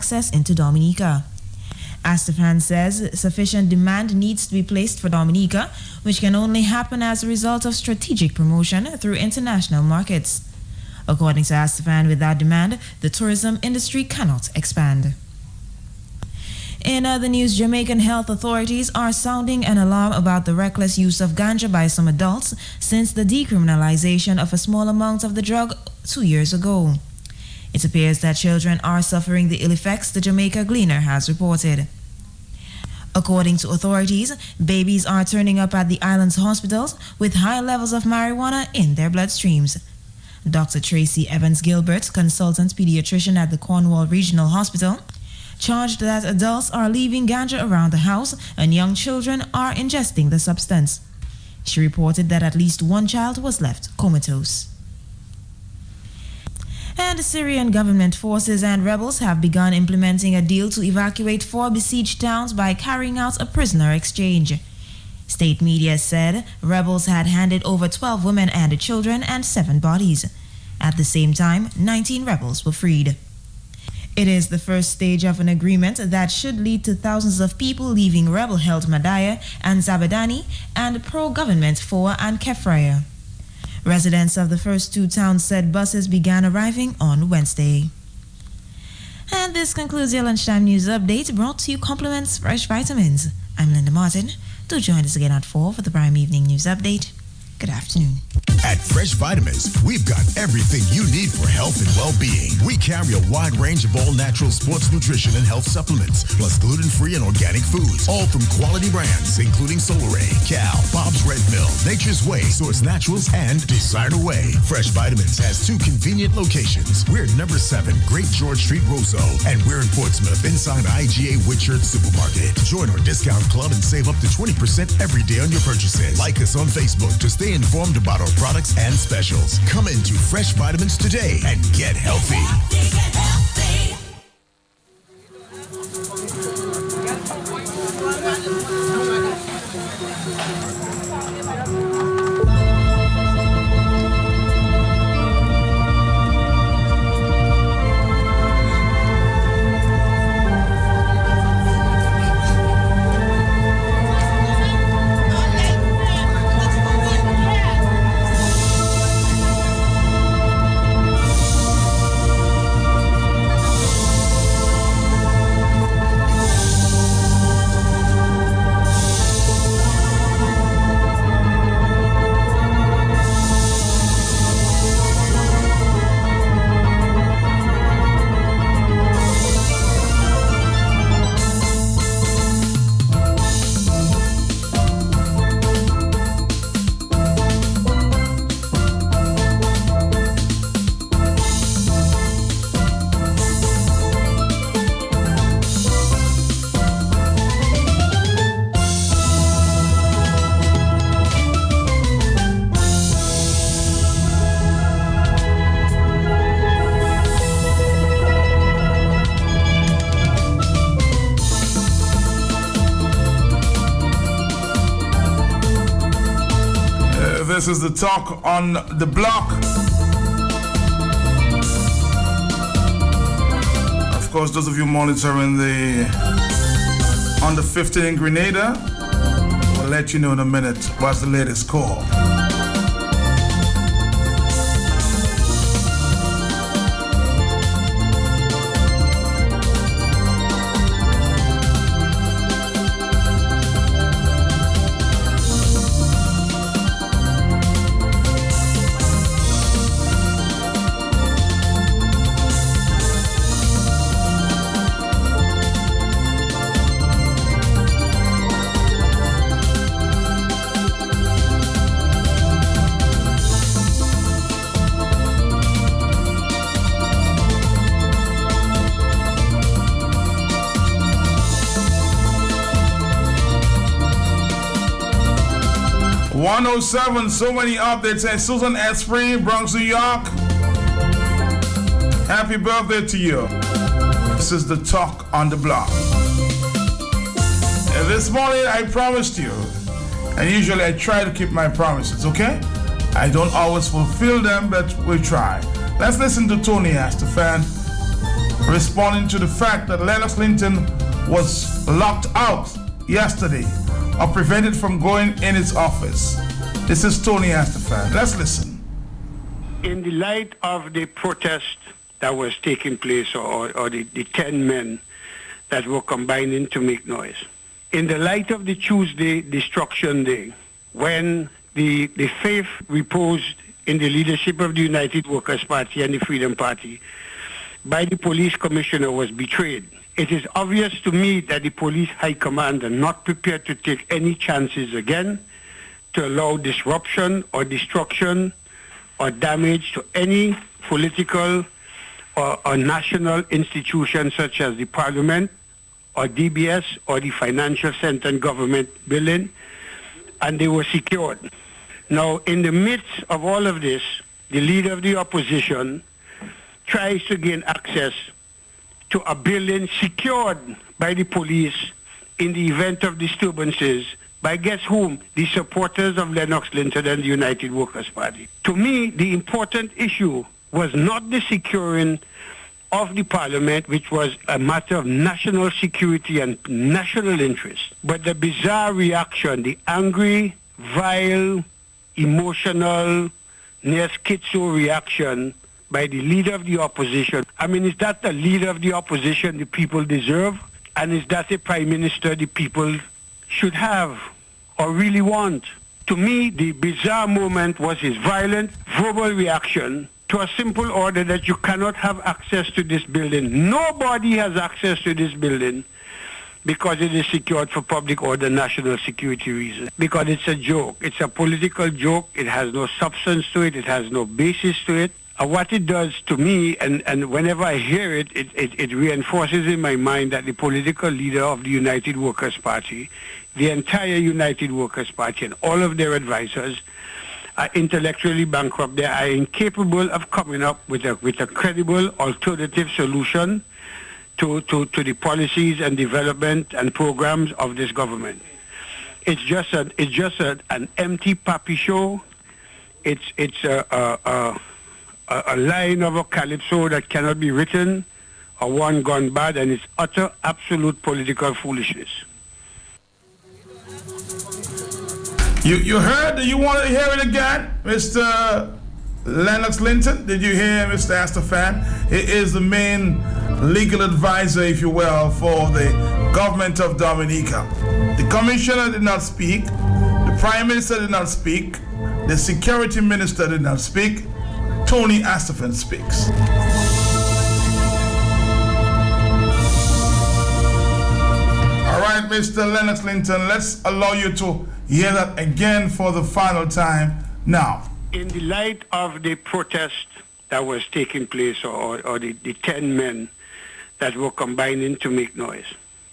access into Dominica. Astefan says sufficient demand needs to be placed for Dominica, which can only happen as a result of strategic promotion through international markets. According to Astefan, without demand, the tourism industry cannot expand. In other news, Jamaican health authorities are sounding an alarm about the reckless use of ganja by some adults since the decriminalization of a small amount of the drug 2 years ago. It appears that children are suffering the ill effects, the Jamaica Gleaner has reported. According to authorities, babies are turning up at the island's hospitals with high levels of marijuana in their bloodstreams. Dr. Tracy Evans Gilbert, consultant pediatrician at the Cornwall Regional Hospital, charged that adults are leaving ganja around the house and young children are ingesting the substance. She reported that at least one child was left comatose. And the Syrian government forces and rebels have begun implementing a deal to evacuate 4 besieged towns by carrying out a prisoner exchange. State media said rebels had handed over 12 women and children and 7 bodies. At the same time, 19 rebels were freed. It is the first stage of an agreement that should lead to thousands of people leaving rebel-held Madaya and Zabadani and pro-government Foa and Kefraya. Residents of the first 2 towns said buses began arriving on Wednesday. And this concludes your lunchtime news update, brought to you compliments Fresh Vitamins. I'm Linda Martin. Do join us again at 4 for the prime evening news update. Good afternoon. At Fresh Vitamins, we've got everything you need for health and well-being. We carry a wide range of all-natural sports nutrition and health supplements, plus gluten-free and organic foods, all from quality brands, including Solaray, Cal, Bob's Red Mill, Nature's Way, Source Naturals, and Designer Way. Fresh Vitamins has 2 convenient locations. We're at number 7, Great George Street, Roseau, and we're in Portsmouth, inside IGA Whitchurch Supermarket. Join our discount club and save up to 20% every day on your purchases. Like us on Facebook to stay informed about our products and specials. Come into Fresh Vitamins today and get healthy. This is the talk on the block. Of course, those of you monitoring on the 15 in Grenada, we'll let you know in a minute what's the latest call. #107, so many updates. And Susan Esprit, Bronx, New York. Happy birthday to you. This is the talk on the block. This morning I promised you, and usually I try to keep my promises, okay? I don't always fulfill them, but we try. Let's listen to Tony Astefan responding to the fact that Lennox Linton was locked out yesterday or prevented from going in his office. This is Tony Astafan. Let's listen. In the light of the protest that was taking place, or the 10 men that were combining to make noise, in the light of the Tuesday Destruction Day, when the faith reposed in the leadership of the United Workers' Party and the Freedom Party by the police commissioner was betrayed, it is obvious to me that the police high command are not prepared to take any chances again to allow disruption or destruction or damage to any political or national institution such as the Parliament or DBS or the Financial Center and Government Building, and they were secured. Now, in the midst of all of this, the leader of the opposition tries to gain access to a building secured by the police in the event of disturbances by guess whom? The supporters of Lennox Linton and the United Workers' Party. To me, the important issue was not the securing of the parliament, which was a matter of national security and national interest, but the bizarre reaction, the angry, vile, emotional, near schizo reaction by the leader of the opposition. I mean, is that the leader of the opposition the people deserve? And is that a prime minister the people should have or really want? To me, the bizarre moment was his violent verbal reaction to a simple order that you cannot have access to this building. Nobody has access to this building because it is secured for public order, national security reasons. Because it's a joke. It's a political joke. It has no substance to it. It has no basis to it. What it does to me, and whenever I hear it, it reinforces in my mind that the political leader of the United Workers' Party, the entire United Workers' Party, and all of their advisors are intellectually bankrupt. They are incapable of coming up with a credible alternative solution to the policies and development and programs of this government. It's just an empty puppy show. It's a line of a calypso that cannot be written, or one gone bad, and it's utter, absolute political foolishness. You heard? Do you want to hear it again, Mr. Lennox Linton? Did you hear Mr. Astafan? He is the main legal advisor, if you will, for the government of Dominica. The commissioner did not speak. The prime minister did not speak. The security minister did not speak. Tony Astafan speaks. All right, Mr. Lennox Linton, let's allow you to hear that again for the final time now. In the light of the protest that was taking place, or the 10 men that were combining to make noise,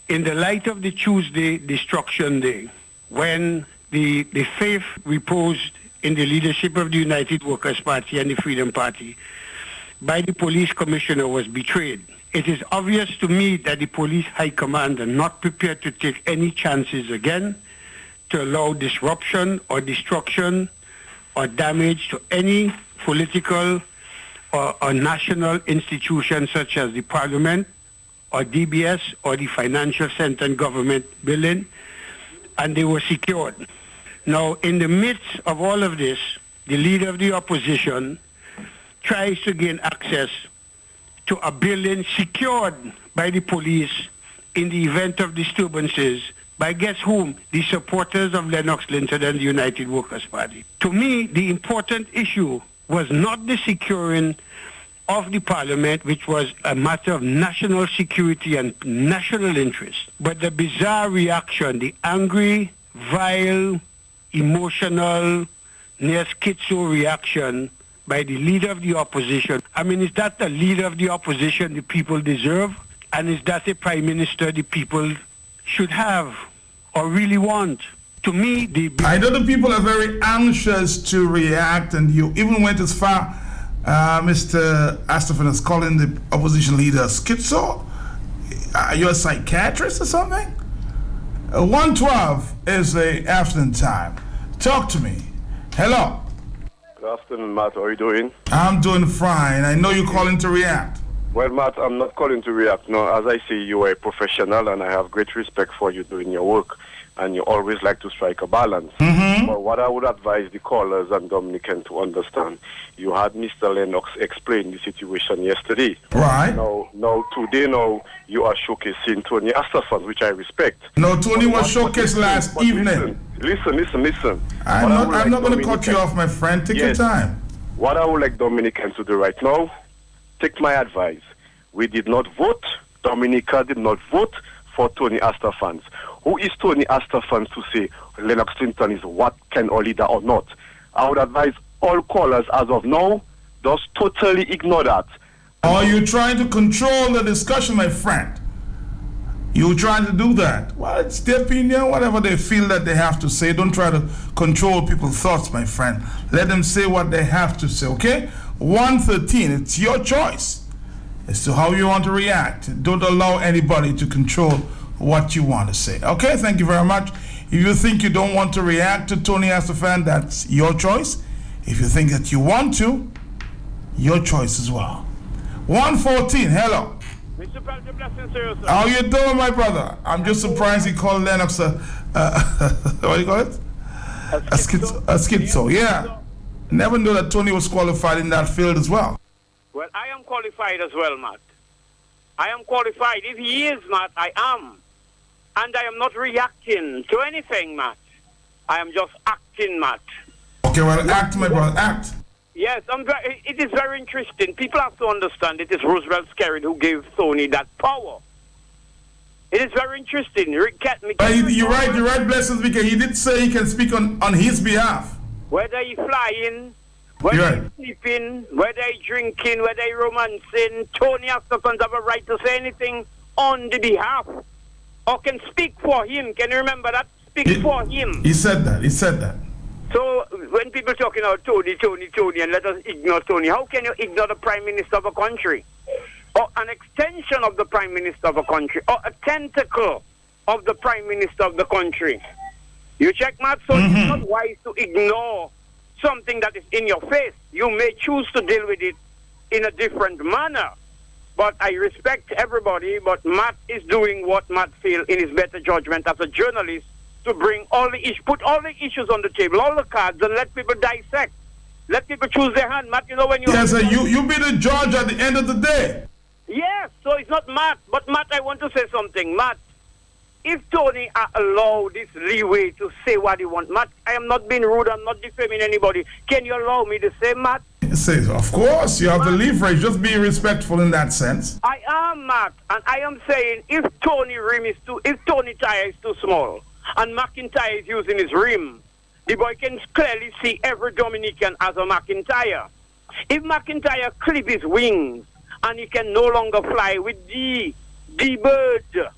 in the light of the Tuesday Destruction Day, when the faith reposed in the leadership of the United Workers' Party and the Freedom Party by the police commissioner was betrayed, it is obvious to me that the police high command are not prepared to take any chances again to allow disruption or destruction or damage to any political or national institution such as the Parliament or DBS or the Financial Center and Government Building, and they were secured. Now, in the midst of all of this, the leader of the opposition tries to gain access to a building secured by the police in the event of disturbances by guess whom? The supporters of Lennox Linton and the United Workers' Party. To me, the important issue was not the securing of the parliament, which was a matter of national security and national interest, but the bizarre reaction, the angry, vile, emotional, near schizo reaction by the leader of the opposition. I mean, is that the leader of the opposition the people deserve? And is that a prime minister the people should have or really want? To me, I know the people are very anxious to react, and you even went as far, Mr. Astafan, as calling the opposition leader schizo. Are you a psychiatrist or something? 1:12 is the afternoon time. Talk to me. Hello. Good afternoon, Matt. How are you doing? I'm doing fine. I know you're calling to react. Well, Matt, I'm not calling to react. No, as I see, you are a professional, and I have great respect for you doing your work, and you always like to strike a balance. But what I would advise the callers and Dominican to understand, you had Mr. Lennox explain the situation yesterday. Right. Now today, you are showcasing Tony Astafan, which I respect. No, Tony was showcased last evening. Listen. I'm not going to cut you off, my friend. Take your time. What I would like Dominicans to do right now, take my advice. We did not vote. Dominica did not vote for Tony Astafan. Who is Tony Astafan to say Lennox Clinton is what can or leader or not? I would advise all callers as of now, just totally ignore that. Are you trying to control the discussion, my friend? You trying to do that? Well, it's their opinion, whatever they feel that they have to say. Don't try to control people's thoughts, my friend. Let them say what they have to say, okay? 113, it's your choice as to how you want to react. Don't allow anybody to control what you want to say. Okay, thank you very much. If you think you don't want to react to Tony Astafan, that's your choice. If you think that you want to, your choice as well. 114, hello. Mr. President, blessings to you, sir. How you doing, my brother? I'm just surprised he called Lennox what do you call it? A schizo, yeah. Never knew that Tony was qualified in that field as well. Well, I am qualified as well, Matt. I am qualified. If he is, Matt, I am. And I am not reacting to anything, Matt. I am just acting, Matt. Okay, well, act, my brother, act. Yes, it is very interesting. People have to understand it is Roosevelt Skerrit who gave Tony that power. It is very interesting. You're right, blessings, because he did say he can speak on his behalf. Whether he's flying, whether he's sleeping, whether he's drinking, whether he's romancing, Tony Astafan have a right to say anything on the behalf or can speak for him. Can you remember that? Speak for him. He said that. So when people talking about Tony, and let us ignore Tony, how can you ignore the Prime Minister of a country? Or an extension of the Prime Minister of a country? Or a tentacle of the Prime Minister of the country? You check, Matt? So it's not wise to ignore something that is in your face. You may choose to deal with it in a different manner. But I respect everybody, but Matt is doing what Matt feels in his better judgment as a journalist to bring put all the issues on the table, all the cards, and let people dissect. Let people choose their hand. Matt, you know when you... Yes, you be the judge at the end of the day. Yes, so it's not Matt. But Matt, I want to say something. Matt, if Tony are allowed this leeway to say what he wants, Matt, I am not being rude, I'm not defaming anybody. Can you allow me to say, Matt? Says, of course, you have the leverage. Just be respectful in that sense. I am, Matt, and I am saying if Tony tire is too small, and McIntyre is using his rim, the boy can clearly see every Dominican as a McIntyre. If McIntyre clip his wings and he can no longer fly with the bird,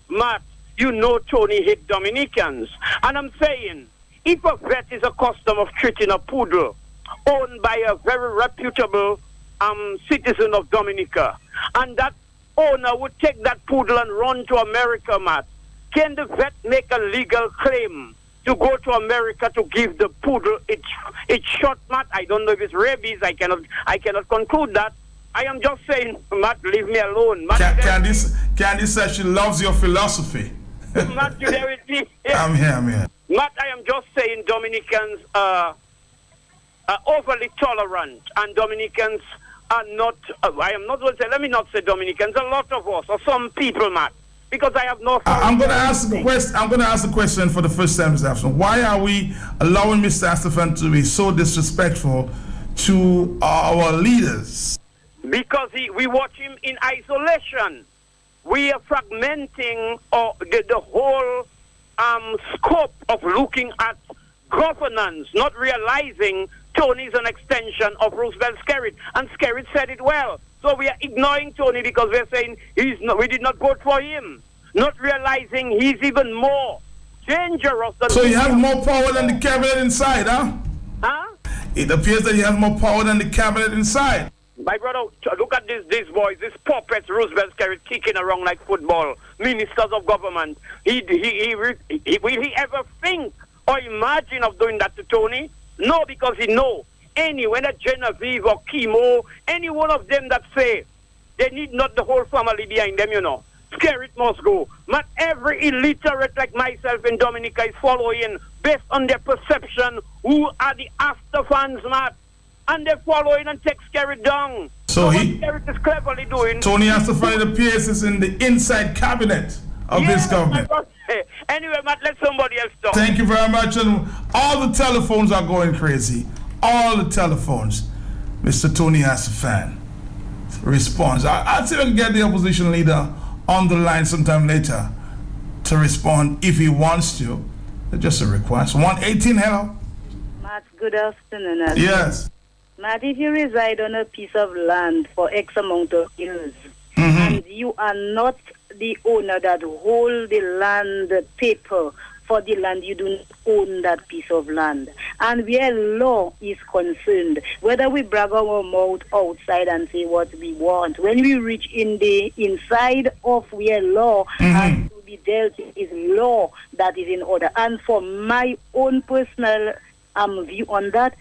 Matt, you know Tony hate Dominicans. And I'm saying, if a vet is accustomed of treating a poodle owned by a very reputable citizen of Dominica, and that owner would take that poodle and run to America, Matt, can the vet make a legal claim to go to America to give the poodle its shot, Matt? I don't know if it's rabies. I cannot conclude that. I am just saying, Matt, leave me alone. Matt, Candice says she loves your philosophy. Matt, you there with me? I'm here. Matt, I am just saying Dominicans are overly tolerant, and Dominicans are not, I am not going to say, let me not say Dominicans, a lot of us, or some people, Matt. Because I have no... I'm going to ask the question for the first time this afternoon. Why are we allowing Mr. Astafan to be so disrespectful to our leaders? Because we watch him in isolation. We are fragmenting the whole scope of looking at governance, not realizing Tony is an extension of Roosevelt Skerrit. And Skerrit said it well. So we are ignoring Tony because we're saying we did not vote for him, not realizing he's even more dangerous than... So he has more power than the cabinet inside, huh? Huh? It appears that he has more power than the cabinet inside. My brother, look at these boys, these puppets, Roosevelt Skerrit kicking around like football, ministers of government. Will he ever think or imagine of doing that to Tony? No, because he knows. Whether Genevieve or Chemo, any one of them that say They need not the whole family behind them, you know. Skerrit must go. Not every illiterate like myself in Dominica is following based on their perception who are the Asta fans, Matt. And they're following and take Skerrit down. So what Skerrit is cleverly doing. Tony Astafan, it appears, is in the inside cabinet of this government. Anyway, Matt, let somebody else talk. Thank you very much. And all the telephones are going crazy. All the telephones. Mr. Tony Astafan responds. I'll see if I can get the opposition leader on the line sometime later to respond if he wants to. Just a request. 118, hello. Matt, good afternoon. Yes. Matt, if you reside on a piece of land for X amount of years, and you are not the owner that hold the land paper for the land, you do not own that piece of land. And where law is concerned, whether we brag our mouth outside and say what we want, when we reach in the inside of where law has to be dealt with, is law that is in order. And for my own personal view on that,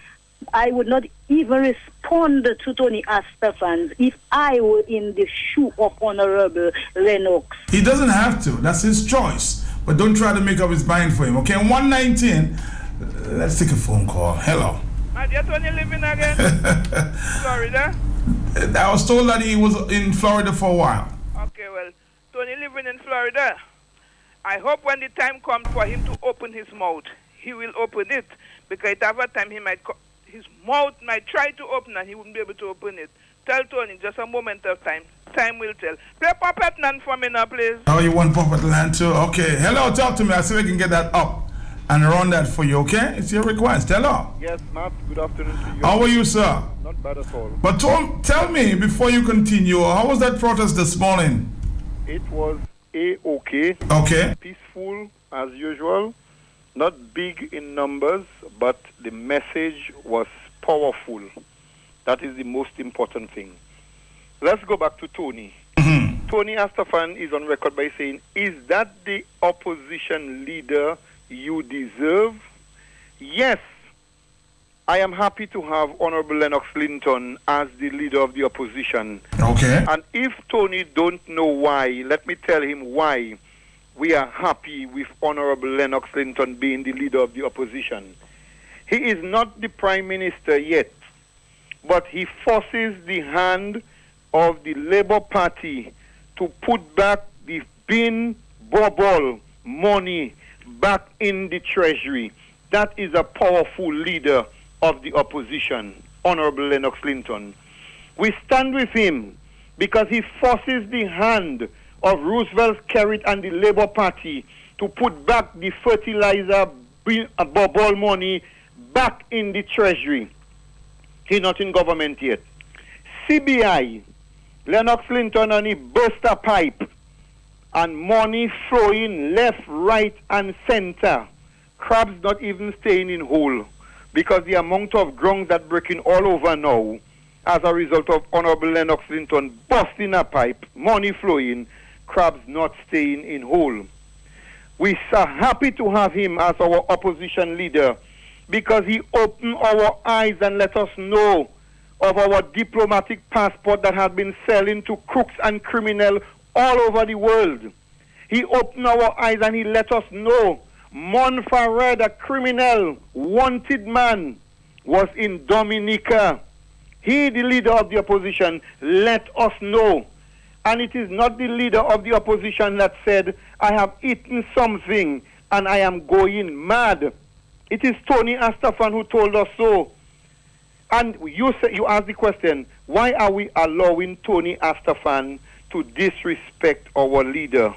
I would not even respond to Tony Astafan if I were in the shoe of Honorable Lennox. He doesn't have to. That's his choice. But don't try to make up his mind for him. Okay, 119. Let's take a phone call. Hello. That's when you living again? Florida? I was told that he was in Florida for a while. Okay, well, Tony living in Florida. I hope when the time comes for him to open his mouth, he will open it. Because at other time his mouth might try to open and he wouldn't be able to open it. Tell Tony, just a moment of time. Time will tell. Play Puppet Land for me now, please. Oh, you want Puppet Land too? Okay. Hello, talk to me. I'll see if I can get that up and run that for you, okay? It's your request. Hello. Yes, Matt. Good afternoon to you. How are you, sir? Not bad at all. But tell me, before you continue, how was that protest this morning? It was A-okay. Okay. Peaceful, as usual. Not big in numbers, but the message was powerful. That is the most important thing. Let's go back to Tony. Tony Astafan is on record by saying, is that the opposition leader you deserve? Yes. I am happy to have Honorable Lennox Linton as the leader of the opposition. Okay. And if Tony don't know why, let me tell him why we are happy with Honorable Lennox Linton being the leader of the opposition. He is not the prime minister yet, but he forces the hand of the Labour Party to put back the bin bubble money back in the treasury. That is a powerful leader of the opposition, Honorable Lennox Linton. We stand with him because he forces the hand of Roosevelt, Skerrit and the Labour Party to put back the fertilizer bubble money back in the treasury. He's not in government yet. CBI, Lennox Linton and he burst a pipe and money flowing left, right and center. Crabs not even staying in hole because the amount of grounds that breaking all over now as a result of Honorable Lennox Linton busting a pipe, money flowing, crabs not staying in hole. We are happy to have him as our opposition leader because he opened our eyes and let us know of our diplomatic passport that has been selling to crooks and criminals all over the world. He opened our eyes and he let us know Monfared, a criminal, wanted man, was in Dominica. He, the leader of the opposition, let us know. And it is not the leader of the opposition that said, I have eaten something and I am going mad. It is Tony Astafan who told us so. And you ask the question, why are we allowing Tony Astafan to disrespect our leader?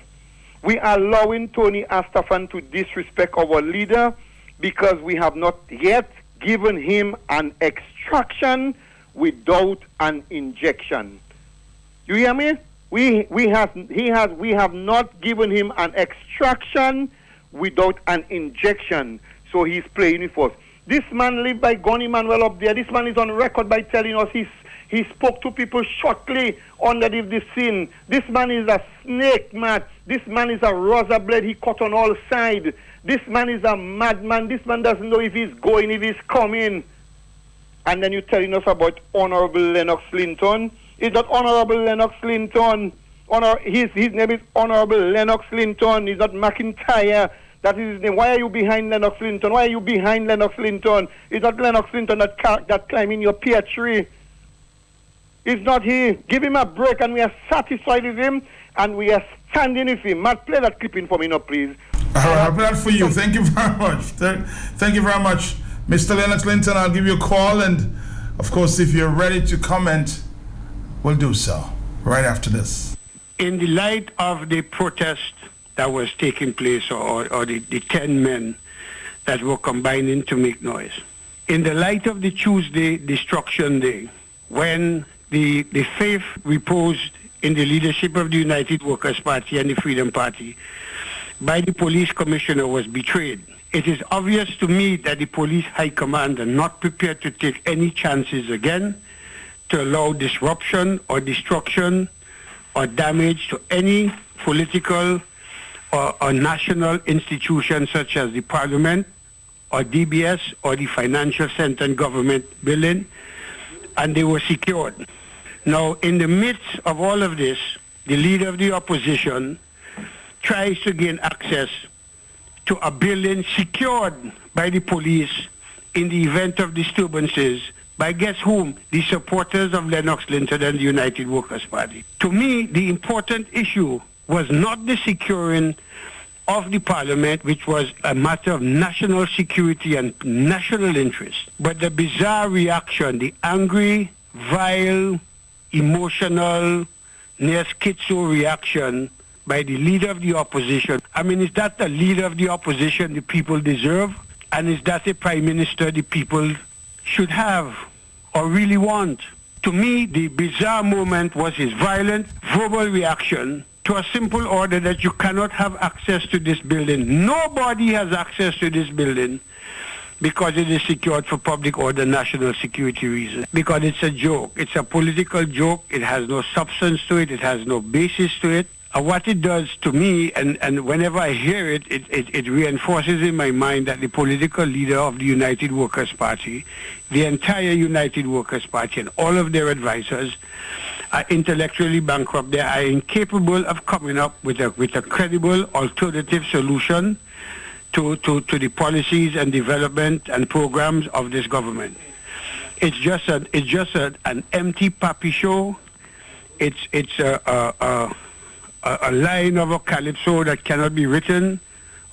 We are allowing Tony Astafan to disrespect our leader because we have not yet given him an extraction without an injection. You hear me? We have not given him an extraction without an injection. So he's playing with us. This man lived by Gunny Manuel up there. This man is on record by telling us he spoke to people shortly underneath the scene. This man is a snake, man. This man is a razor blade. He cut on all sides. This man is a madman. This man doesn't know if he's going, if he's coming. And then you're telling us about Honorable Lennox Linton. It's not Honorable Lennox Linton. His name is Honorable Lennox Linton. He's not McIntyre. That is his name. Why are you behind Lennox Linton? Why are you behind Lennox Linton? It's not Lennox Linton that climbing your pear tree. It's not he. Give him a break, and we are satisfied with him, and we are standing with him. Matt, play that clipping for me now, please. I'll play that for you. Thank you very much. Thank you very much. Mr. Lennox Linton, I'll give you a call, and of course, if you're ready to comment, we'll do so right after this. In the light of the protest that was taking place, or the 10 men that were combining to make noise, in the light of the Tuesday Destruction Day, when the faith reposed in the leadership of the United Workers' Party and the Freedom Party by the police commissioner was betrayed, it is obvious to me that the police high command are not prepared to take any chances again to allow disruption or destruction or damage to any political or national institution such as the Parliament or DBS or the Financial Center and Government Building, and they were secured. Now, in the midst of all of this, the leader of the opposition tries to gain access to a building secured by the police in the event of disturbances by guess whom? The supporters of Lennox Linton and the United Workers' Party. To me, the important issue was not the securing of the parliament, which was a matter of national security and national interest, but the bizarre reaction, the angry, vile, emotional, near schizo reaction by the leader of the opposition. I mean, is that the leader of the opposition the people deserve? And is that a prime minister the people should have or really want? To me, the bizarre moment was his violent verbal reaction to a simple order that you cannot have access to this building. Nobody has access to this building because it is secured for public order, national security reasons. Because it's a joke. It's a political joke. It has no substance to it. It has no basis to it. What it does to me, and whenever I hear it, it reinforces in my mind that the political leader of the United Workers' Party, the entire United Workers' Party, and all of their advisors are intellectually bankrupt. They are incapable of coming up with a credible alternative solution to the policies and development and programs of this government. It's just an empty pappy show. It's a line of a calypso that cannot be written,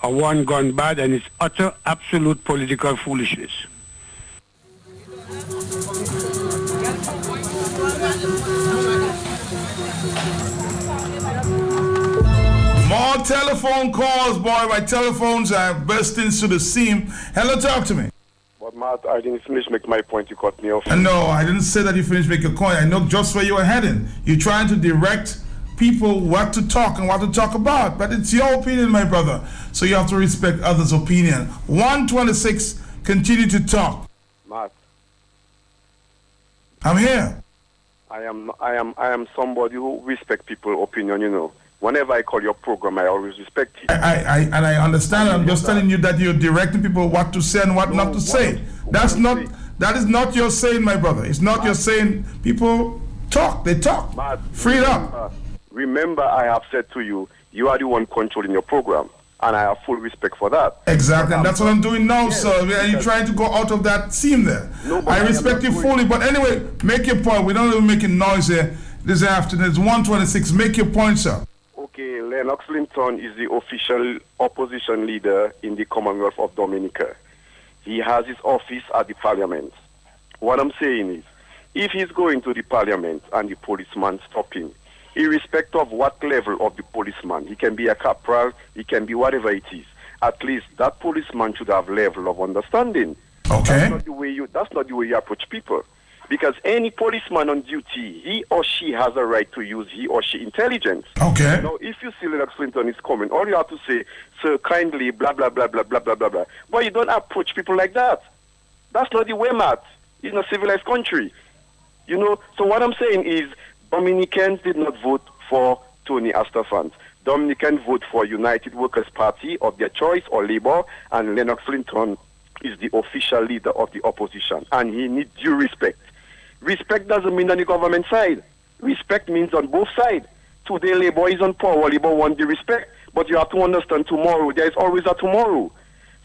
or one gone bad, and it's utter, absolute political foolishness. More telephone calls, boy. My telephones are bursting to the seam. Hello, talk to me. But Matt, I didn't finish make my point. You cut me off. No, I didn't say that you finished making a point. I know just where you were heading. You're trying to direct people what to talk and what to talk about, but it's your opinion, my brother, so you have to respect others' opinion. 126, continue to talk. Matt, I'm here. I am somebody who respect people's opinion. You know, whenever I call your program, I always respect it. I understand. I'm just telling you that you're directing people what to say and what not to say. That is not your saying, my brother. It's not your saying. People talk. They talk. Matt, free it up. Remember, I have said to you, you are the one controlling your program, and I have full respect for that. Exactly, and that's what I'm doing now, sir. Are you trying to go out of that seam there? No, I respect you fully, but anyway, make your point. We don't even making noise here this afternoon. It's 126. Make your point, sir. Okay, Lennox Linton is the official opposition leader in the Commonwealth of Dominica. He has his office at the Parliament. What I'm saying is, if he's going to the Parliament and the policeman stop him, irrespective of what level of the policeman, he can be a corporal, he can be whatever it is. At least that policeman should have level of understanding. Okay. That's not the way you approach people. Because any policeman on duty, he or she has a right to use he or she intelligence. Okay. Now, if you see Lennox Linton is coming, all you have to say, sir, kindly, blah, blah, blah, blah, blah, blah, blah, blah. But you don't approach people like that. That's not the way, Matt. It's not a civilized country. You know, so what I'm saying is, Dominicans did not vote for Tony Astafans. Dominicans vote for United Workers' Party of their choice or Labour, and Lennox Linton is the official leader of the opposition, and he needs due respect. Respect doesn't mean on the government side. Respect means on both sides. Today, Labour is on power. Labour want the respect. But you have to understand tomorrow, there is always a tomorrow.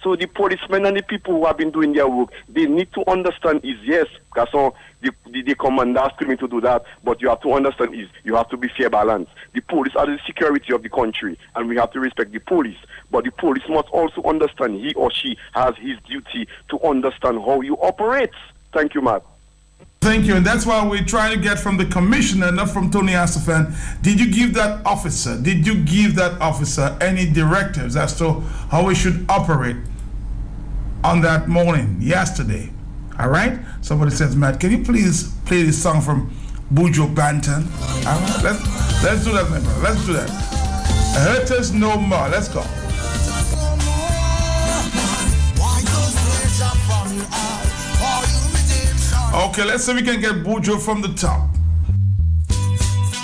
So the policemen and the people who have been doing their work, they need to understand is yes, because the commander asked me to do that, but you have to understand is you have to be fair balance. The police are the security of the country, and we have to respect the police. But the police must also understand he or she has his duty to understand how you operate. Thank you, Matt. Thank you, and that's why we're trying to get from the commissioner, not from Tony Astafan. Did you give that officer any directives as to how we should operate on that morning, yesterday? All right? Somebody says, Matt, can you please play this song from Buju Banton? All right, let's do that, member. Let's do that. Hurt us no more. Let's go. Okay, let's see if we can get Buju from the top.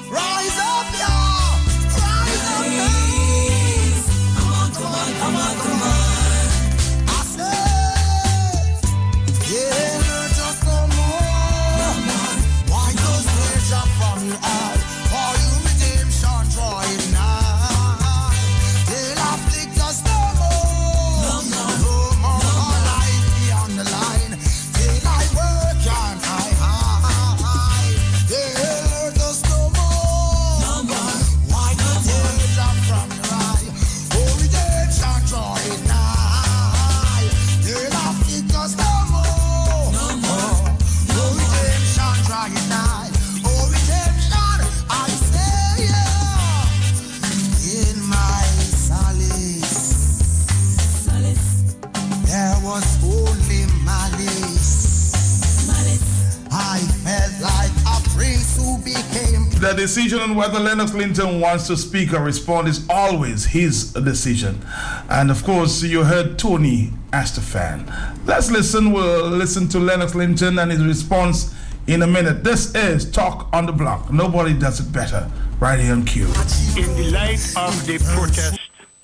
Rise up, y'all! Rise up, please! Come on, come on, come on, come on! I said, yeah, just no more. Why does they jump from you out? For you redemption, draw it now. They'll have to just no more. No more life beyond the line. Till I work on high. They'll just no more. Why not they jump from your eye? Oh, redemption, draw it nigh. They'll have to just no more. Oh, redemption, draw it nigh. Oh, redemption, I say, yeah. In my solace, there was only malice. I felt like a prince who became. The decision on whether Lennox Linton wants to speak or respond is always his decision. And of course, you heard Tony Astafan. Let's listen. We'll listen to Lennox Linton and his response in a minute. This is Talk on the Block. Nobody does it better. Right here on Q. In the light of the protest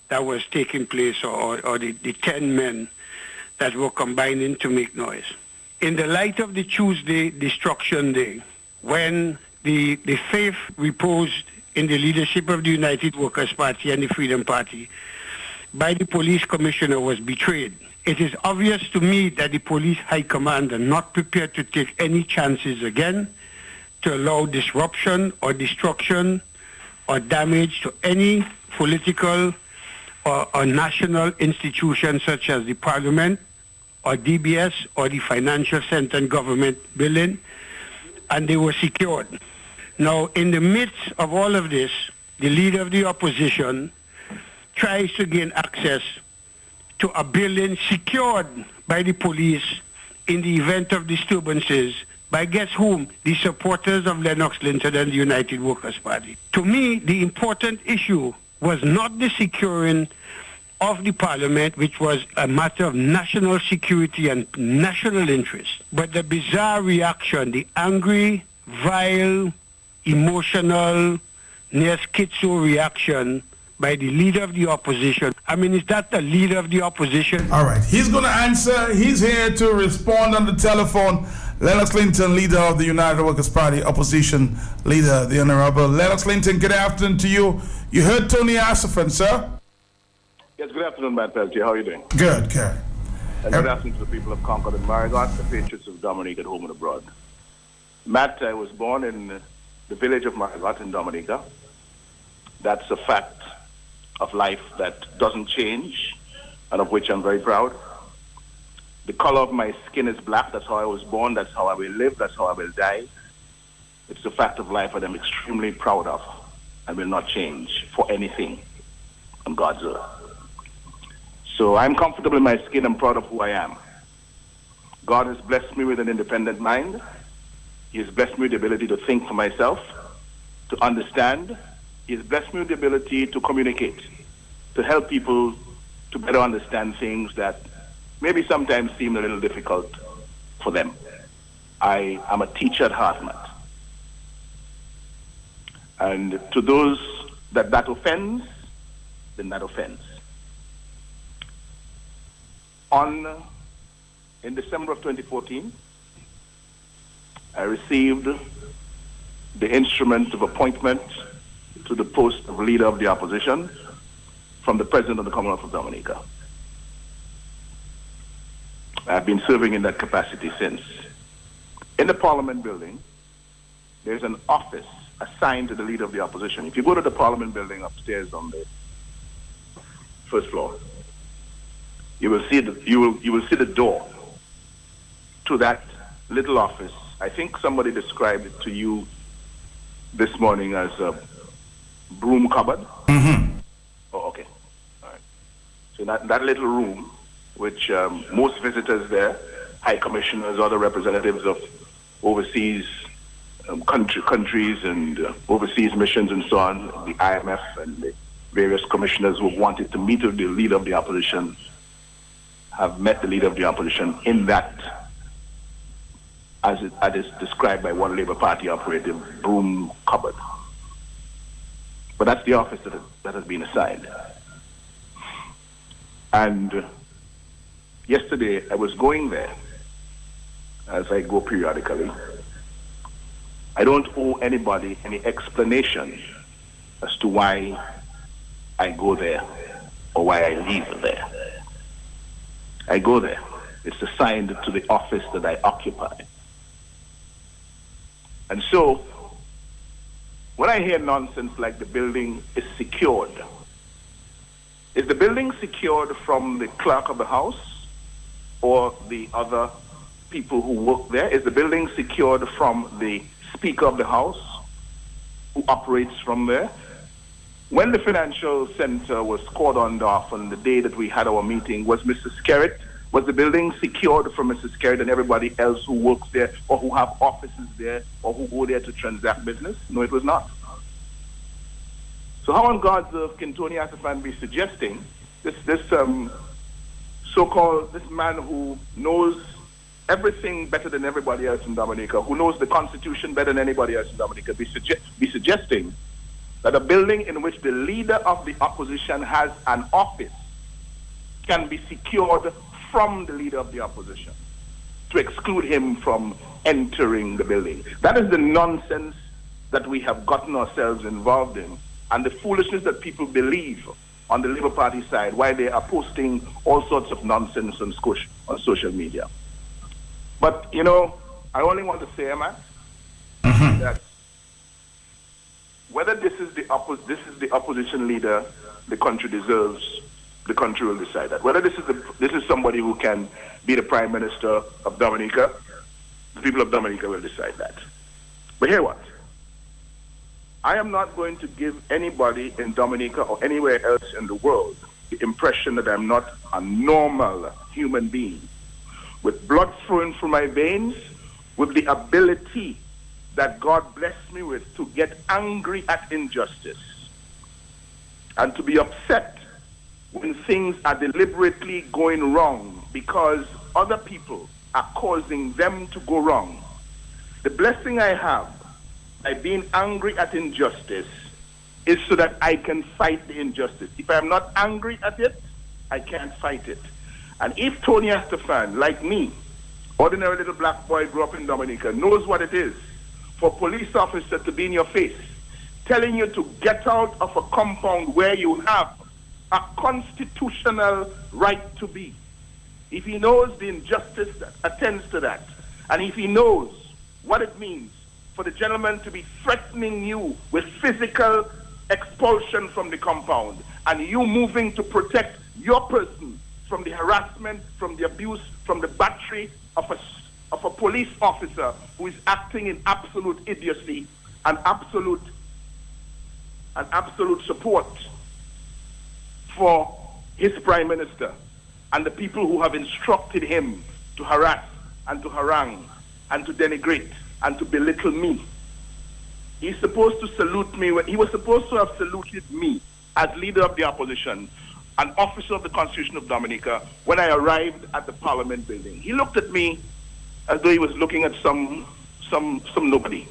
that was taking place, or the 10 men that were combining to make noise, in the light of the Tuesday Destruction Day, when the faith reposed in the leadership of the United Workers' Party and the Freedom Party by the police commissioner was betrayed, it is obvious to me that the police high command are not prepared to take any chances again to allow disruption or destruction or damage to any political or national institution such as the Parliament or DBS or the Financial Center and Government Building, and they were secured. Now, in the midst of all of this, the leader of the opposition tries to gain access to a building secured by the police in the event of disturbances by guess whom? The supporters of Lennox Linton and the United Workers' Party. To me, the important issue was not the securing of the parliament, which was a matter of national security and national interest, but the bizarre reaction, the angry, vile, emotional, near schizo reaction by the leader of the opposition. I mean, is that the leader of the opposition? All right, he's going to answer. He's here to respond on the telephone. Lennox Linton, leader of the United Workers' Party, opposition leader, the Honorable Lennox Linton. Good afternoon to you. You heard Tony Astafan, sir? Yes, good afternoon, Matt Peltier. How are you doing? Good, good. And good afternoon to the people of Concord and Marigot, the patriots of Dominica at home and abroad. Matt, I was born in the village of Marigot in Dominica. That's a fact of life that doesn't change and of which I'm very proud. The color of my skin is black. That's how I was born. That's how I will live. That's how I will die. It's a fact of life that I'm extremely proud of and will not change for anything on God's earth. So I'm comfortable in my skin. I'm proud of who I am. God has blessed me with an independent mind. He has blessed me with the ability to think for myself, to understand. He has blessed me with the ability to communicate, to help people to better understand things that maybe sometimes seem a little difficult for them. I am a teacher at heart, Matt. And to those that offends, then that offends. In December of 2014, I received the instrument of appointment to the post of leader of the opposition from the President of the Commonwealth of Dominica. I've been serving in that capacity since. In the Parliament building, there's an office assigned to the leader of the opposition. If you go to the Parliament building upstairs on the first floor, you will see the door to that little office. I think somebody described it to you this morning as a broom cupboard. Mm-hmm. Oh, okay. All right. So that little room, which most visitors there, high commissioners, other representatives of overseas countries and overseas missions and so on, the IMF and the various commissioners who wanted to meet with the leader of the opposition, have met the leader of the opposition in that, as it is described by one Labour Party operative, broom cupboard. But that's the office that has been assigned. And yesterday I was going there, as I go periodically. I don't owe anybody any explanation as to why I go there or why I leave there. I go there. It's assigned to the office that I occupy. And so, when I hear nonsense like the building is secured, is the building secured from the clerk of the house or the other people who work there? Is the building secured from the Speaker of the House who operates from there? When the financial center was cordoned off on the day that we had our meeting, was the building secured from Mrs. Skerritt and everybody else who works there or who have offices there or who go there to transact business? No, it was not. So how on God's earth can Tony Asafan be suggesting this so-called, this man who knows everything better than everybody else in Dominica, who knows the Constitution better than anybody else in Dominica, be suggesting that a building in which the leader of the opposition has an office can be secured from the leader of the opposition to exclude him from entering the building? That is the nonsense that we have gotten ourselves involved in, and the foolishness that people believe on the Labour Party side, why they are posting all sorts of nonsense on social media. But, you know, I only want to say, Matt, that whether this is the opposition leader the country deserves, the country will decide that. Whether this is somebody who can be the Prime Minister of Dominica, the people of Dominica will decide that. But hear what? I am not going to give anybody in Dominica or anywhere else in the world the impression that I'm not a normal human being with blood flowing through my veins, with the ability that God blessed me with to get angry at injustice and to be upset when things are deliberately going wrong because other people are causing them to go wrong. The blessing I have by being angry at injustice is so that I can fight the injustice. If I'm not angry at it, I can't fight it. And if Tony Asafan, like me, ordinary little black boy grew up in Dominica, knows what it is for a police officer to be in your face, telling you to get out of a compound where you have a constitutional right to be, if he knows the injustice that attends to that, and if he knows what it means for the gentleman to be threatening you with physical expulsion from the compound, and you moving to protect your person from the harassment, from the abuse, from the battery of a police officer who is acting in absolute idiocy and absolute support for his Prime Minister and the people who have instructed him to harass and to harangue and to denigrate and to belittle me. He's supposed to salute me. He was supposed to have saluted me as leader of the opposition, an officer of the Constitution of Dominica, when I arrived at the Parliament building. He looked at me as though he was looking at some nobody.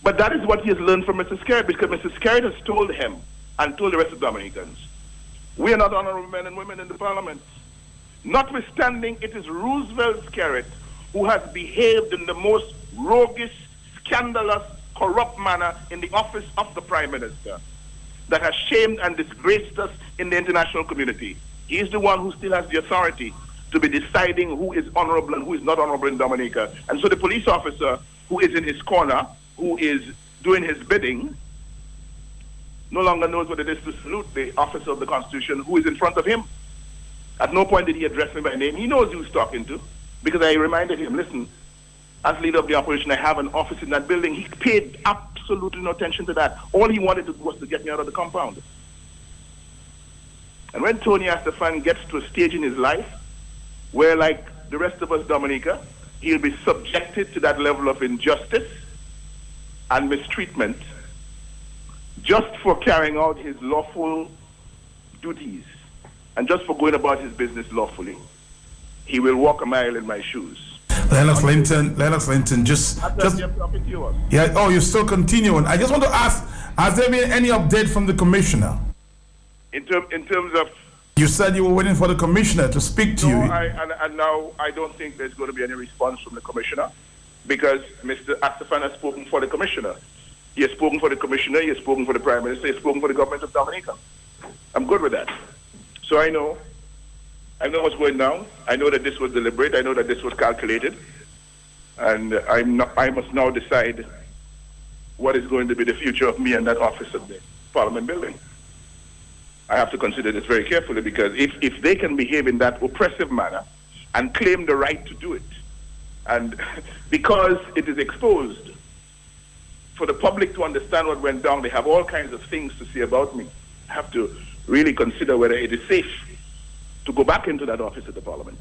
But that is what he has learned from Mr. Skerritt, because Mr. Skerritt has told him and told the rest of Dominicans, we are not honorable men and women in the Parliament. Notwithstanding, it is Roosevelt Skerritt who has behaved in the most roguish, scandalous, corrupt manner in the office of the Prime Minister that has shamed and disgraced us in the international community. He is the one who still has the authority to be deciding who is honorable and who is not honorable in Dominica. And so the police officer who is in his corner, who is doing his bidding, no longer knows what it is to salute the officer of the Constitution who is in front of him. At no point did he address me by name. He knows who he's talking to, because I reminded him, listen, as leader of the operation, I have an office in that building. He paid absolutely no attention to that. All he wanted to do was to get me out of the compound. And when Tony Astafan gets to a stage in his life where, like the rest of us, Dominica, he'll be subjected to that level of injustice and mistreatment just for carrying out his lawful duties and just for going about his business lawfully, he will walk a mile in my shoes. Lennox Linton, just yeah. Oh, you're still continuing. I just want to ask: has there been any update from the commissioner? In terms of, you said you were waiting for the commissioner to speak to you. And now I don't think there's going to be any response from the commissioner, because Mr. Astafan has spoken for the commissioner. He has spoken for the commissioner. He has spoken for the Prime Minister. He has spoken for the government of Dominica. I'm good with that. So I know what's going down. I know that this was deliberate. I know that this was calculated. And I must now decide what is going to be the future of me and that office of the Parliament building. I have to consider this very carefully, because if they can behave in that oppressive manner and claim the right to do it, and because it is exposed for the public to understand what went down, they have all kinds of things to say about me. I have to really consider whether it is safe to go back into that office of the Parliament.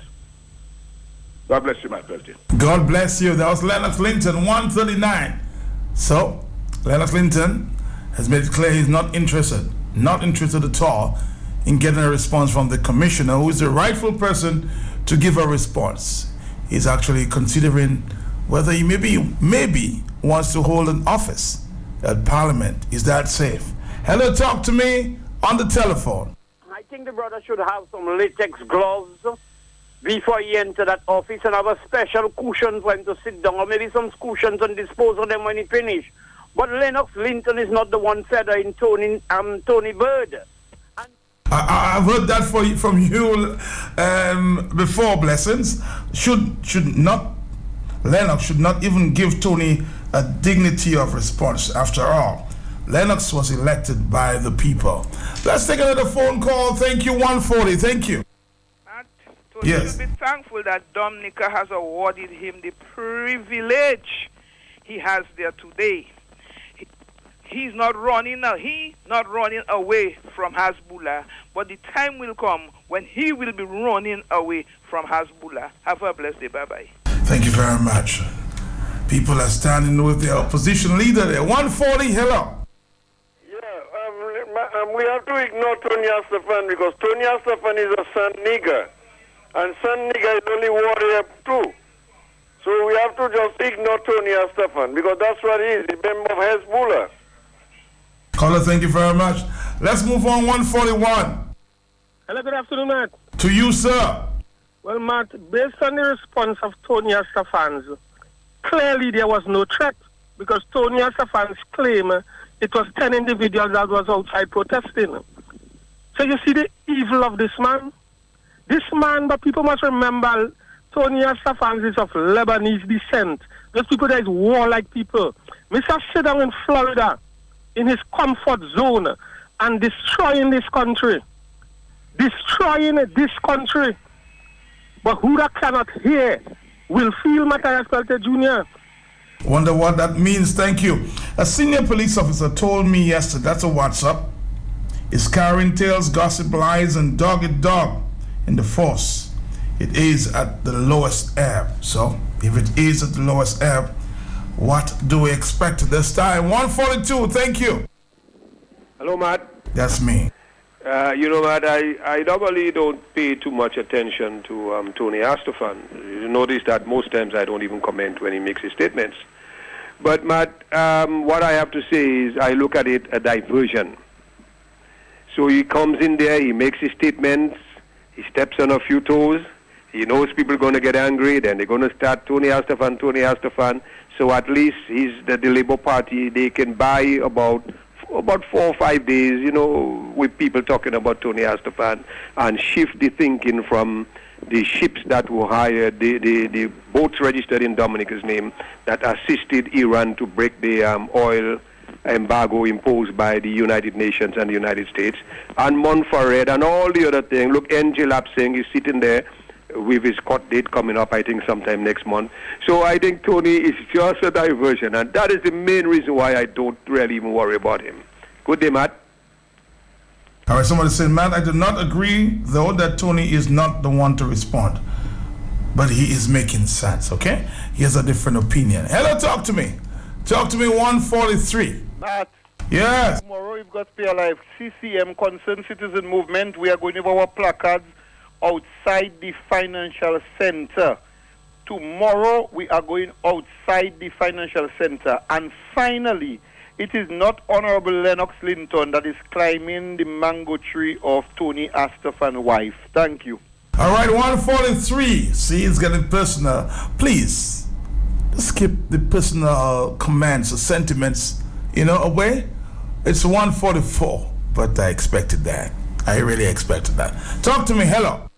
God bless you, my Peltier. God bless you. That was Lennox Linton, 139. So, Lennox Linton has made it clear he's not interested at all in getting a response from the commissioner, who is the rightful person to give a response. He's actually considering whether he maybe wants to hold an office at Parliament. Is that safe? Hello, talk to me on the telephone. I think the brother should have some latex gloves before he enter that office, and have a special cushion for him to sit down, or maybe some cushions and dispose of them when he finish. But Lennox Linton is not the one feather in Tony Bird. I've heard that from you before, Blessings. Lennox should not even give Tony a dignity of response. After all, Lennox was elected by the people. Let's take another phone call. Thank you, 140. Thank you. Tony should be thankful that Dominica has awarded him the privilege he has there today. He's not running away from Hezbollah, but the time will come when he will be running away from Hezbollah. Have a blessed day. Bye-bye. Thank you very much. People are standing with their opposition leader there. 140, hello. Yeah, we have to ignore Tony Astafan, because Tony Astafan is a Sun nigger, and Sun nigger is only warrior too. So we have to just ignore Tony Astafan, because that's what he is, the member of Hezbollah. Caller, thank you very much. Let's move on, 141. Hello, good afternoon, Matt. To you, sir. Well, Matt, based on the response of Tony Astafan, clearly there was no threat, because Tony Astafan's claim it was 10 individuals that was outside protesting. So you see the evil of this man? This man, but people must remember, Tony Astafan is of Lebanese descent. Those people that is warlike people. Mr. sit down in Florida, in his comfort zone, and destroying this country. Destroying this country. But who that cannot hear will feel Matthias Peltier Jr. Wonder what that means. Thank you. A senior police officer told me yesterday, that's a WhatsApp, is carrying tales, gossip, lies, and dog in the force. It is at the lowest ebb. So, if it is at the lowest ebb, what do we expect this time? 142, thank you. Hello, Matt. That's me. Matt, I normally don't pay too much attention to Tony Astafan. You notice that most times I don't even comment when he makes his statements. But, Matt, what I have to say is I look at it a diversion. So he comes in there, he makes his statements, he steps on a few toes, He knows people are going to get angry, then they're going to start Tony Astafan. So at least the Labour Party, they can buy about 4 or 5 days, you know, with people talking about Tony Astafan, and shift the thinking from the ships that were hired, the boats registered in Dominica's name that assisted Iran to break the oil embargo imposed by the United Nations and the United States, and Montferrat and all the other things. Look, NJ Lapsing is sitting there with his court date coming up, I think, sometime next month. So I think Tony is just a diversion, and that is the main reason why I don't really even worry about him. Good day, Matt. All right, somebody said, Matt, I do not agree, though, that Tony is not the one to respond. But he is making sense, okay? He has a different opinion. Hello, talk to me. Talk to me, 143. Matt. Yes. Tomorrow we've got Pay Alive CCM Concerned Citizen Movement. We are going to have our placards outside the financial center. Tomorrow we are going outside the financial center. And finally, it is not Honorable Lennox Linton that is climbing the mango tree of Tony Astafan's wife. Thank you. All right, 143. See, it's getting personal. Please, skip the personal comments or sentiments, away. It's 144, but I expected that. I really expected that. Talk to me. Hello.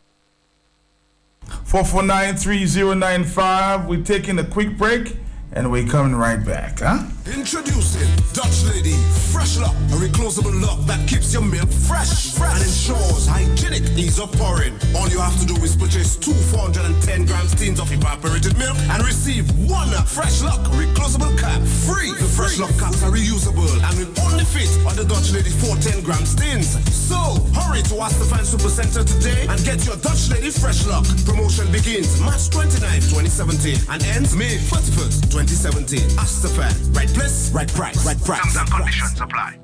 449-3095. We're taking a quick break, and we're coming right back, huh? Introducing Dutch Lady Fresh Lock, a reclosable lock that keeps your milk fresh and ensures hygienic ease of pouring. All you have to do is purchase 2 410 grams tins of evaporated milk and receive 1 Fresh Lock reclosable cap free. The Fresh Lock caps are reusable and will only fit on the Dutch Lady 410 grams tins. So hurry to Astafan Supercenter today and get your Dutch Lady Fresh Lock. Promotion begins March 29th, 2017 and ends May 31st, 2017. Astafan, right place, right price, right price. Terms and conditions apply.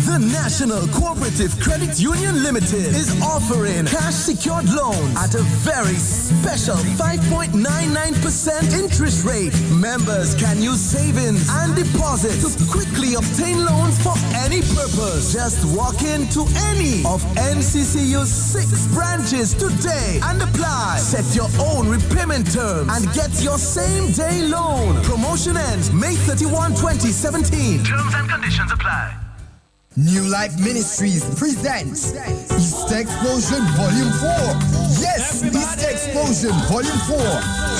The National Cooperative Credit Union Limited is offering cash secured loans at a very special 5.99% interest rate. Members can use savings and deposits to quickly obtain loans for any purpose. Just walk into any of NCCU's 6 branches today and apply. Set your own repayment terms and get your same day loan. Promotion ends May 31, 2017. Terms and conditions apply. New Life Ministries presents East Explosion Volume 4. Yes, East Explosion Volume 4.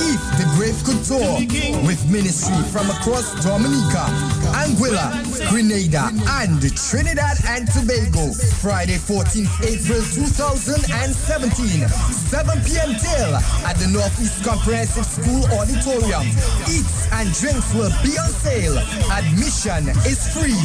If the Grave Could Tour, with ministry from across Dominica, Anguilla, Grenada, and Trinidad and Tobago. Friday, 14th April 2017, 7 p.m. till at the Northeast Comprehensive School Auditorium. Eats and drinks will be on sale. Admission is free.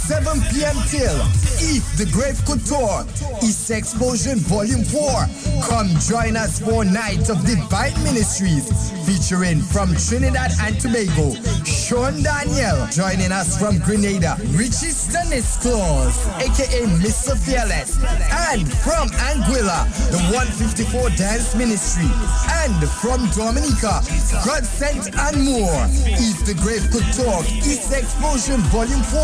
7 p.m. till If the Grave Could Tour, East Explosion Volume 4. Come join us for Night of Divine Ministries, featuring from Trinidad and Tobago, Sean Daniel, joining us from Grenada, Richie Stanisclaus, aka Mr. Fearless, and from Anguilla, the 154 Dance Ministry, and from Dominica, God Sent and more. If the Grave Could Talk, East Explosion Volume 4,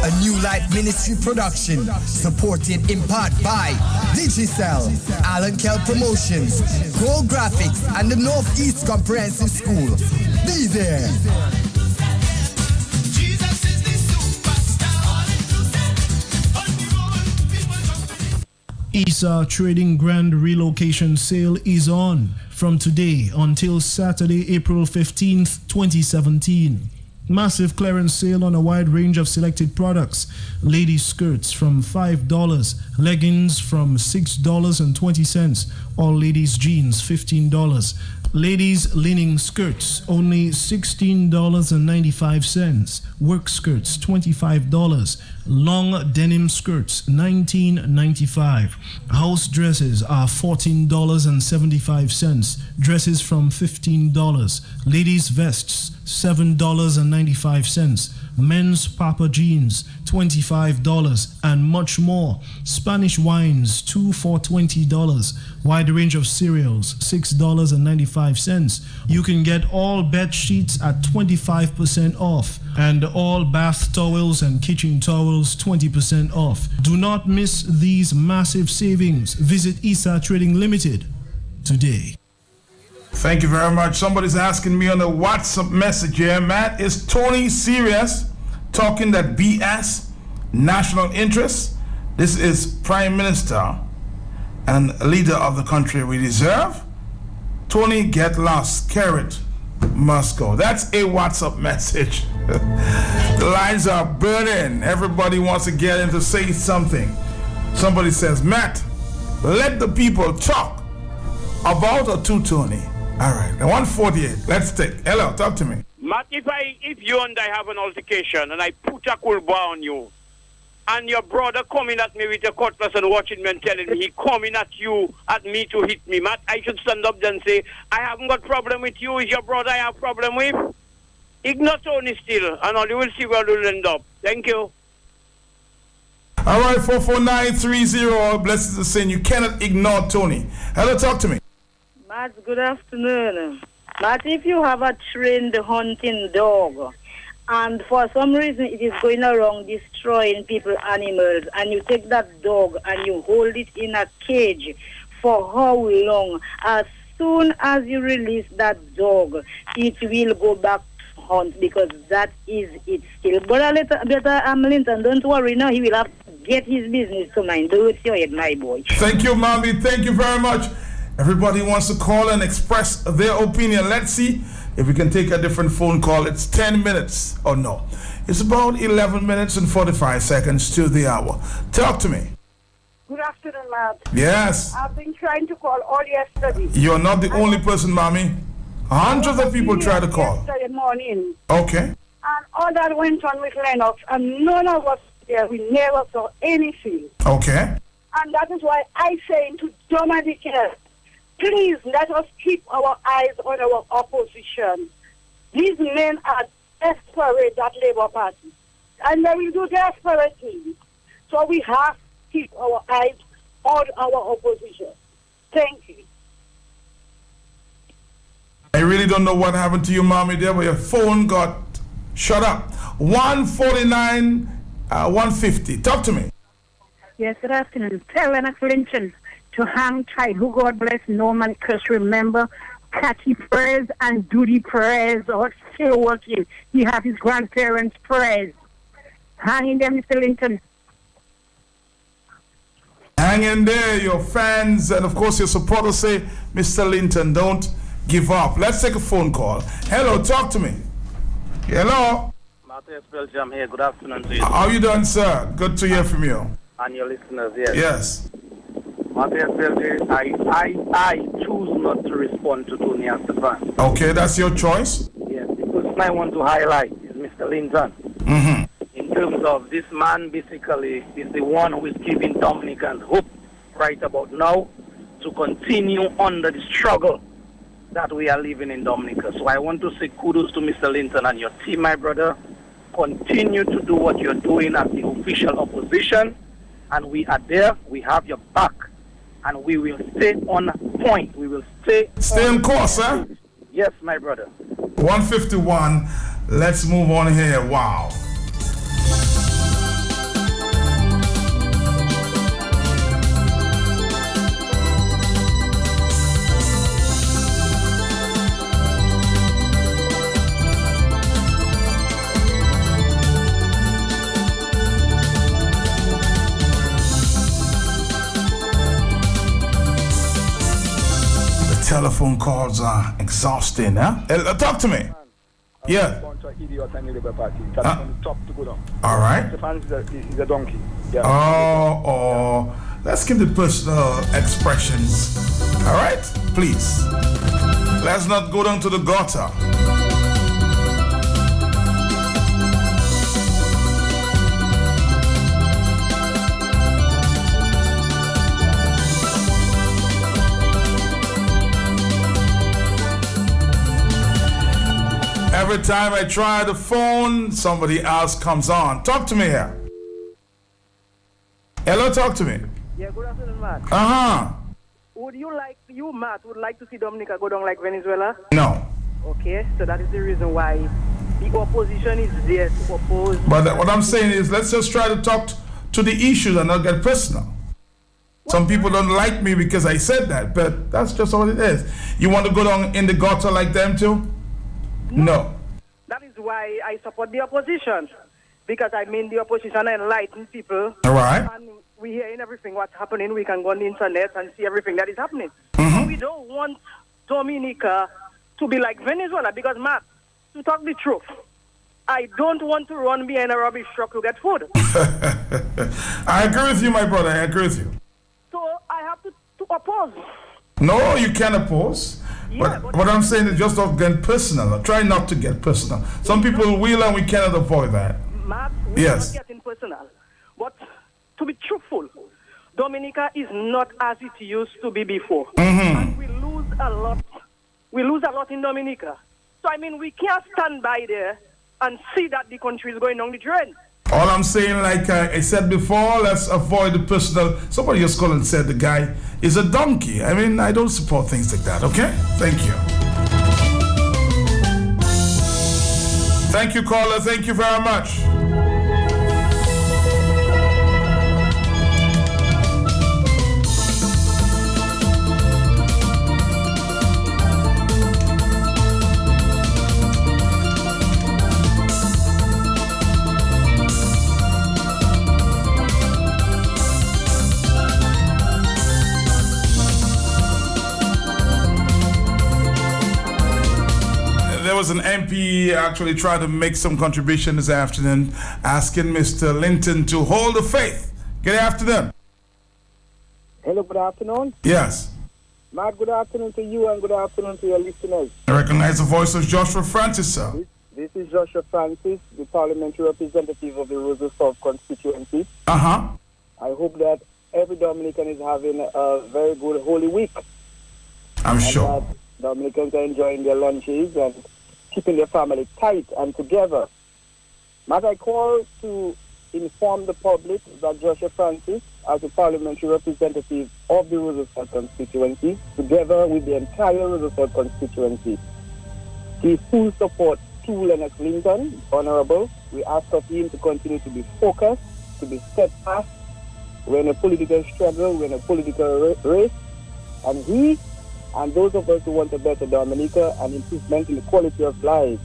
a New Life Ministry production, supported in part by Digicel, Alan Kell Promotions, Gold Graphics, and the Northeast Comprehensive School. Be there. ISA Trading Grand Relocation Sale is on from today until Saturday, April 15th, 2017. Massive clearance sale on a wide range of selected products. Ladies' skirts from $5, leggings from $6.20, all ladies' jeans $15. Ladies' linen skirts only $16.95. Work skirts $25. Long denim skirts $19.95. House dresses are $14.75. Dresses from $15. Ladies' vests $7.95. Men's Papa jeans, $25, and much more. Spanish wines, 2 for $20. Wide range of cereals, $6.95. You can get all bed sheets at 25% off, and all bath towels and kitchen towels 20% off. Do not miss these massive savings. Visit Isa Trading Limited today. Thank you very much. Somebody's asking me on the WhatsApp message here, Matt, is Tony serious talking that BS, national interest? This is Prime Minister and leader of the country we deserve. Tony, get lost. Carrot must go. That's a WhatsApp message. The lines are burning. Everybody wants to get in to say something. Somebody says, Matt, let the people talk about or to Tony. All right, 148. Let's take. Hello, talk to me. Matt, if you and I have an altercation and I put a cool bar on you, and your brother coming at me with a cutlass and watching me and telling me he coming at me to hit me, Matt, I should stand up and say, I haven't got problem with you. Is your brother I have problem with? Ignore Tony still, and all you will see where you'll end up. Thank you. All right, 44930. Blessed is the sin. You cannot ignore Tony. Hello, talk to me. Matt, good afternoon. Matt, if you have a trained hunting dog and for some reason it is going around destroying people's animals, and you take that dog and you hold it in a cage for how long? As soon as you release that dog, it will go back to hunt, because that is its skill. But Linton, don't worry now, he will have to get his business to mind. Do it your head, my boy. Thank you, Mommy. Thank you very much. Everybody wants to call and express their opinion. Let's see if we can take a different phone call. It's 10 minutes. Oh, no. It's about 11 minutes and 45 seconds to the hour. Talk to me. Good afternoon, Matt. Yes. I've been trying to call all yesterday. You're not the only person, Mommy. Hundreds of people try to call. Yesterday morning. Okay. And all that went on with Lennox, and none of us there, we never saw anything. Okay. And that is why I say to Dominica, please let us keep our eyes on our opposition. These men are desperate, that Labour Party. And they will do desperate things. So we have to keep our eyes on our opposition. Thank you. I really don't know what happened to you, Mommy, there, but your phone got shut up. 149, 150. Talk to me. Yes, good afternoon. Tell Lennox Linton to hang tight. Who God bless, no man curse. Remember, Cathy prayers and Duty prayers are still working. He have his grandparents' prayers. Hang in there, Mr. Linton. Hang in there, your fans and of course your supporters say, Mr. Linton, don't give up. Let's take a phone call. Hello, talk to me. Hello. Matthias Belgium here. Good afternoon to you. How you doing, sir? Good to hear from you. And your listeners, yes. Yes. Matthias Belgium, I choose not to respond to Tony Astafan. Okay, that's your choice. Yes, the person I want to highlight is Mr. Linton. Mm-hmm. In terms of this man, basically, is the one who is giving Dominicans hope right about now to continue under the struggle that we are living in Dominica. So I want to say kudos to Mr. Linton and your team, my brother. Continue to do what you're doing as the official opposition, and we are there. We have your back, and we will stay on point. We will stay on course, huh? Yes, my brother. 151. Let's move on here. Wow. Telephone calls are exhausting, huh? Talk to me. Yeah. All right. He's a donkey. Yeah. Oh, let's keep the personal expressions. All right, please. Let's not go down to the gutter. Every time I try the phone, somebody else comes on. Talk to me here. Hello, talk to me. Yeah, good afternoon, Matt. Uh-huh. Would Matt, would like to see Dominica go down like Venezuela? No. Okay, so that is the reason why the opposition is there to oppose. But what I'm saying is, let's just try to talk to the issues and not get personal. Some people don't like me because I said that, but that's just what it is. You want to go down in the gutter like them too? No. That is why I support the opposition. Because I mean the opposition enlighten people. All right. And we hearing everything what's happening. We can go on the internet and see everything that is happening. Mm-hmm. We don't want Dominica to be like Venezuela because, Matt, to talk the truth, I don't want to run behind a rubbish truck to get food. I agree with you, my brother. I agree with you. So I have to oppose. No, you can't oppose. Yeah, but what I'm saying is just don't get personal. Try not to get personal. Some people will and we cannot avoid that. Matt, we Yes. are not getting personal. But to be truthful, Dominica is not as it used to be before. Mm-hmm. And we lose a lot. We lose a lot in Dominica. So, I mean, we can't stand by there and see that the country is going on the drain. All I'm saying, like I said before, let's avoid the personal. Somebody just called and said the guy is a donkey. I mean, I don't support things like that, okay? Thank you. Thank you, caller. Thank you very much. There was an MP actually tried to make some contribution this afternoon, asking Mr. Linton to hold the faith. Good afternoon. Hello, good afternoon. Yes. Matt, good afternoon to you and good afternoon to your listeners. I recognize the voice of Joshua Francis, sir. This is Joshua Francis, the parliamentary representative of the Roseau South constituency. Uh-huh. I hope that every Dominican is having a very good Holy Week. I'm sure. That Dominicans are enjoying their lunches and keeping their family tight and together. Matt, I call to inform the public that Joshua Francis, as a parliamentary representative of the Roseau South constituency, together with the entire Roseau South constituency, he full support to Lennox Linton, Honorable. We ask of him to continue to be focused, to be steadfast. We're in a political struggle, we're in a political race, and he and those of us who want a better Dominica and improvement in the quality of life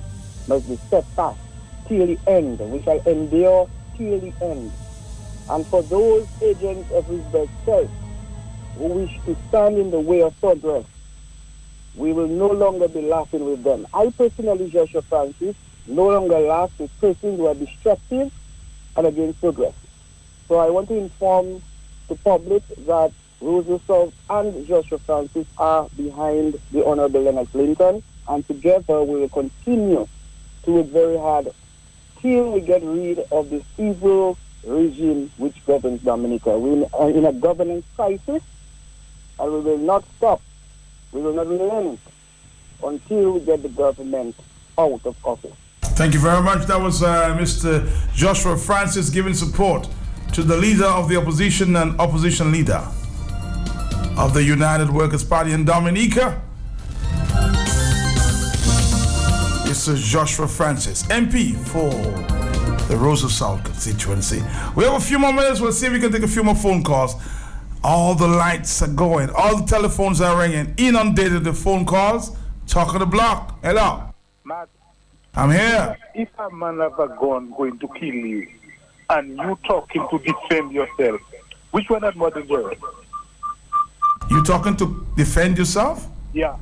must be steadfast till the end. We shall endure till the end. And for those agents of his best self who wish to stand in the way of progress, we will no longer be laughing with them. I personally, Joshua Francis, no longer laugh with persons who are destructive and against progress. So I want to inform the public that Roseau South and Joshua Francis are behind the Honorable Lennox Linton, and together we will continue to work very hard till we get rid of this evil regime which governs Dominica. We are in a governance crisis, and we will not stop. We will not relent until we get the government out of office. Thank you very much. That was Mr. Joshua Francis giving support to the leader of the opposition and opposition leader of the United Workers' Party in Dominica. Mr. Joshua Francis, MP for the Roseau South constituency. We have a few more minutes. We'll see if we can take a few more phone calls. All the lights are going. All the telephones are ringing. Inundated the phone calls. Talk of the block. Hello. Matt, I'm here. if a man have a gun going to kill you and you talking to defend yourself, which one is more dangerous? You talking to defend yourself? Yeah.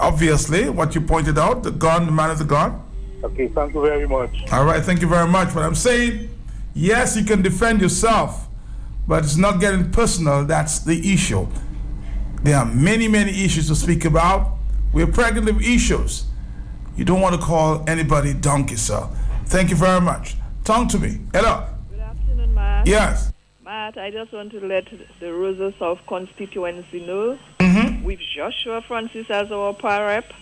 Obviously, what you pointed out, the gun, the man of the gun. Okay, thank you very much. All right, thank you very much. What I'm saying, yes, you can defend yourself, but it's not getting personal. That's the issue. There are many, many issues to speak about. We're pregnant with issues. You don't want to call anybody donkey, sir. Thank you very much. Talk to me. Hello. Good afternoon, Matt. Yes. Matt, I just want to let the Roseau South constituency know, with Joshua Francis as our power rep,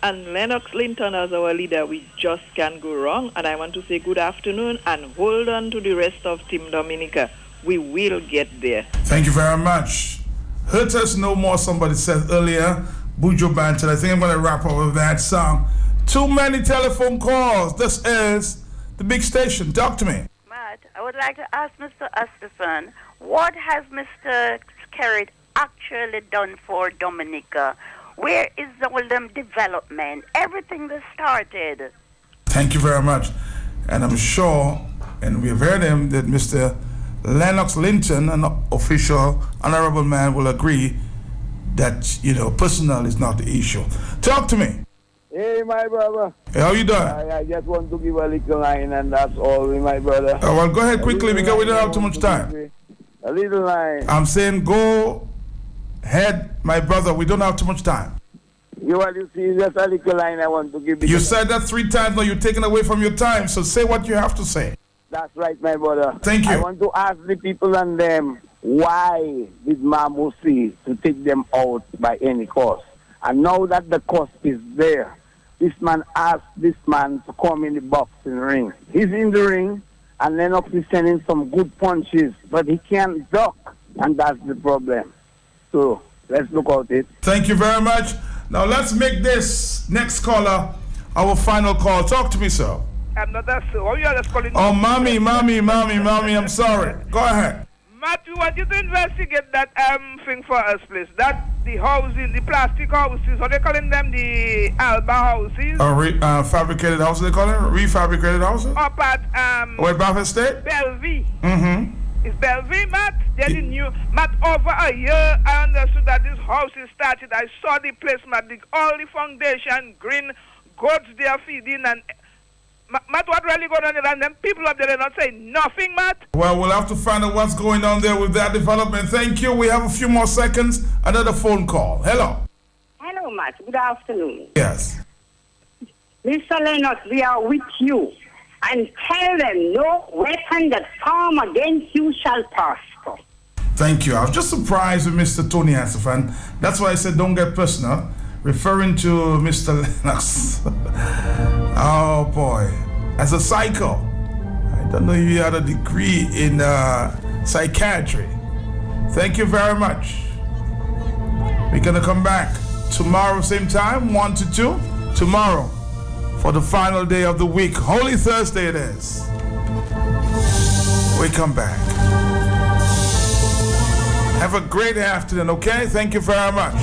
And Lennox Linton as our leader, we just can't go wrong. And I want to say good afternoon and hold on to the rest of Team Dominica. We will get there. Thank you very much. Hurt Us No More, somebody said earlier. Buju Banton. I think I'm going to wrap up with that song. Too many telephone calls. This is the big station. Talk to me. Matt, I would like to ask Mr. Astafan, what has Mr. Kerry actually done for Dominica? Where is all them development? Everything that started. Thank you very much. And I'm sure, and we've heard him, that Mr. Lennox Linton, an official, honorable man, will agree that, personal is not the issue. Talk to me. Hey, my brother. Hey, how you doing? I just want to give a little line, and that's all, my brother. Well, go ahead quickly because we don't have too much time. A little line. I'm saying go ahead, my brother. We don't have too much time. You see, just a little line I want to give. You said that 3 times, now you're taking away from your time, so say what you have to say. That's right, my brother. Thank you. I want to ask the people and them, why did Mamusi to take them out by any cost? And now that the cost is there, this man asked this man to come in the boxing ring. He's in the ring, and Lennox is sending some good punches, but he can't duck, and that's the problem. So let's look at it. Thank you very much. Now let's make this next caller our final call. Talk to me, sir. I'm not that sure. You are just calling. Oh, mommy, I'm sorry. Go ahead. Matt, we want you to investigate that thing for us, please. That the housing, the plastic houses, how they calling them, the Alba houses? Fabricated houses, they call it? Refabricated houses? Up at Where Baffin State? Bellevue. Mm-hmm. It's Bellevue, Matt. They're the new. Matt, over a year, I understood that this house is started. I saw the place, Matt. All the foundation, green, goats they are feeding, and Matt, what really going on there? And them people up there, they're not saying nothing, Matt. Well, we'll have to find out what's going on there with that development. Thank you. We have a few more seconds. Another phone call. Hello. Hello, Matt. Good afternoon. Yes. Mr. Lennox, we are with you. And tell them no weapon that form against you shall prosper. Thank you. I was just surprised with Mr. Tony Astafan. That's why I said don't get personal. Referring to Mr. Lennox. Oh, boy. As a psycho. I don't know if you had a degree in psychiatry. Thank you very much. We're going to come back tomorrow, same time, 1 to 2. Tomorrow, for the final day of the week. Holy Thursday it is. We come back. Have a great afternoon, okay? Thank you very much.